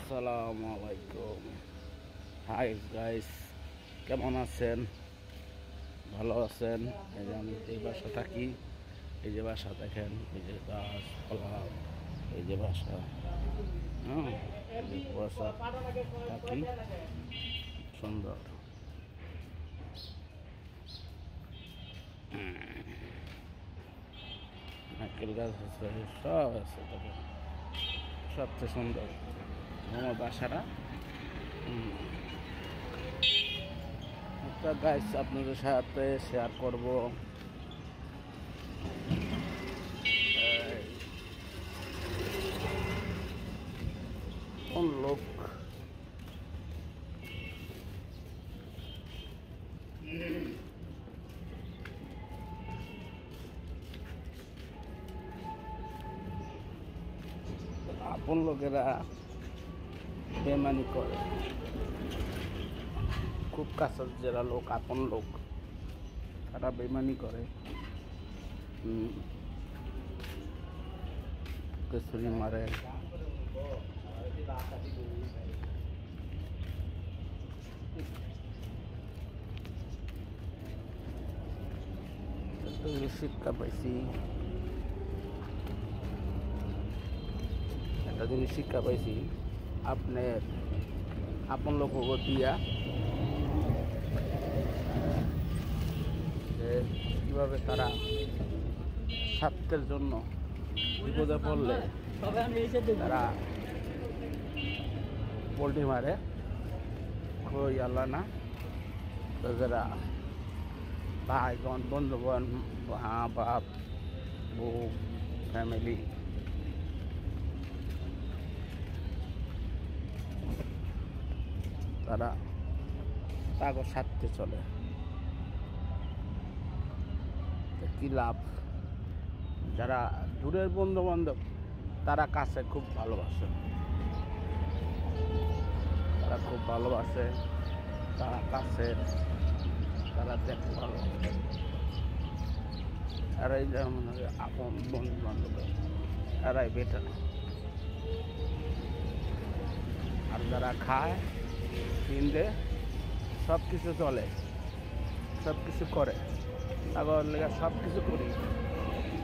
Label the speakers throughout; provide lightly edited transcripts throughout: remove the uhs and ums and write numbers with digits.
Speaker 1: আসসালামু আলাইকুম। Hi guys, কেমন আছেন? ভালো আছেন? এই যে আমি এই বাসা থাকি, এই যে বাসা দেখেন, এই যে গাছপালা, এই যে বাসা, হ্যাঁ, এই যে কুয়াশা থাকি, সুন্দর। নারকেল গাছ আছে, সব আছে, তবে সবচেয়ে সুন্দর আমার বাসাটা। একটা গাছ আপনাদের সাথে শেয়ার করব। কোন লোক আপন লোকেরা বেমানি করে, খুব কাছের যারা লোক, আপন লোক, তারা বেমানি করে, ছুরি মারে। শিক্ষা পাইছি, একটা জিনিস শিক্ষা পাইছি, আপনার আপন লোক দিয়া কিভাবে তারা স্বার্থের জন্য বিপদে পড়লে তারা পোল্ট্রি মারে, কই আল্লাহ না। তো যারা ভাই বোন, বন্ধুগণ, মা বাপ, বউ, ফ্যামিলি, তারা কাগজ স্বার্থে চলে, কি লাভ? যারা দূরের বন্ধু বান্ধব তারা কাছে খুব ভালোবাসে, তারা খুব ভালোবাসে, তারা কাছের, তারা দেখতে ভালো। এরাই যেমন আপন বন্ধু বান্ধব, এরাই বেটার। আর যারা খায়, কিনলে, সব কিছু চলে, সব কিছু করে, তারপর লেগে সব কিছু করি,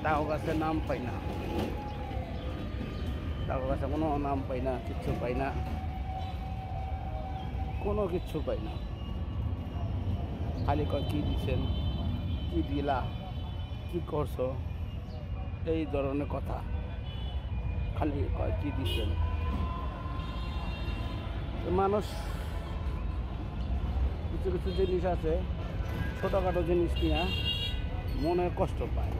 Speaker 1: তাও কাছে নাম পাই না, তাও কাছে কোনো নাম পাই না, কিচ্ছু পাই না, কোনো কিচ্ছু পাই না। খালি কয় কি দিচ্ছেন, কি দিলা, কি করছো, এই ধরনের কথা খালি কয়, কি দিচ্ছেন। মানুষ কিছু কিছু জিনিস আছে, ছোটোখাটো জিনিস নিয়ে মনে কষ্ট পায়।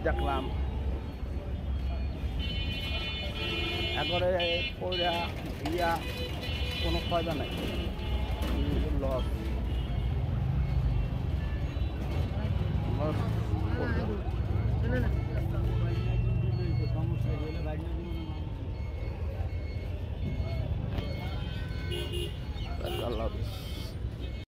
Speaker 1: দেখলাম একবারে পড়া দিয়া কোনো ফায়দা নাই, লস লস।